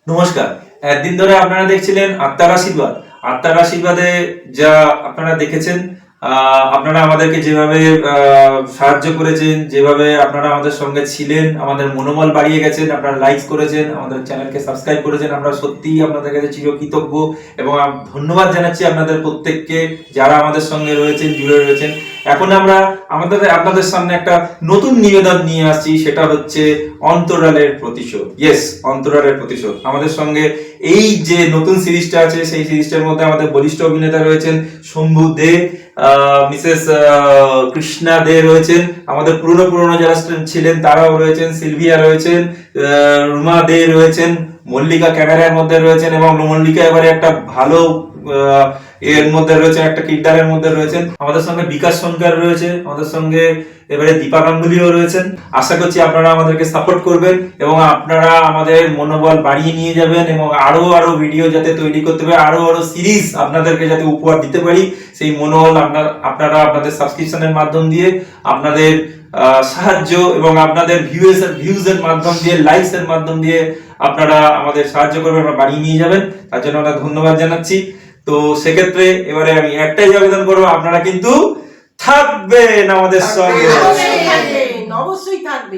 নমস্কার। একদিন ধরে আপনারা দেখছিলেন আত্মার আশীর্বাদ। আত্মার আশীর্বাদে যা আপনারা দেখেছেন, আপনারা আমাদেরকে যেভাবে সাহায্য করেছেন, যেভাবে আপনারা আমাদের সঙ্গে ছিলেন, আমাদের মনোবল বাড়িয়ে গেছেন, আপনারা লাইক করেছেন, আমাদের চ্যানেলকে সাবস্ক্রাইব করেছেন, আমরা সত্যিই আপনাদের কাছে চিরকৃতজ্ঞ এবং ধন্যবাদ জানাচ্ছি আপনাদের প্রত্যেককে, যারা আমাদের সঙ্গে রয়েছেন, জুড়ে রয়েছেন। এখন আমরা আপনাদের সামনে একটা নতুন নিবেদন নিয়ে আসছি, সেটা হচ্ছে অন্তরালের প্রতিশোধ। ইয়েস, অন্তরালের প্রতিশোধ। আমাদের সঙ্গে এই যে নতুন সিরিজটা আছে, সেই সিরিজটার মধ্যে আমাদের বলিষ্ঠ অভিনেতা রয়েছেন শম্ভু দে, মিসেস কৃষ্ণা দে রয়েছেন, আমাদের পুরনো যারা ছিলেন তারাও রয়েছেন, সিলভিয়া রয়েছেন, রুমা দে রয়েছেন, মল্লিকা ক্যামেরার মধ্যে রয়েছেন এবং মল্লিকা এবারে একটা ভালো এর মধ্যে রয়েছেন, একটা কিরদারের মধ্যে রয়েছেন। আমাদের সঙ্গে বিকাশ সরকার রয়েছে, আমাদের সঙ্গে এবারে দীপা গাঙ্গুলিও রয়েছেন। আশা করছি আপনারা আমাদেরকে সাপোর্ট করবেন এবং আপনারা আমাদের মনোবল বাড়িয়ে নিয়ে যাবেন এবং আরো ভিডিও যাতে তৈরি করতে পারি, আরো সিরিজ আপনাদেরকে যাতে উপহার দিতে পারি, সেই মনোবল আপনারা আপনাদের সাবস্ক্রিপশনের মাধ্যম দিয়ে, আপনাদের সাহায্য এবং আপনাদের ভিউজের মাধ্যম দিয়ে, লাইকস এর মাধ্যম দিয়ে আপনারা আমাদের সাহায্য করবেন, আপনারা বাড়িয়ে নিয়ে যাবেন। তার জন্য আমরা ধন্যবাদ জানাচ্ছি। তো সেক্ষেত্রে এবারে আমি একটাই আবেদন করবো, আপনারা কিন্তু থাকবেন আমাদের সঙ্গে, অবশ্যই থাকবে।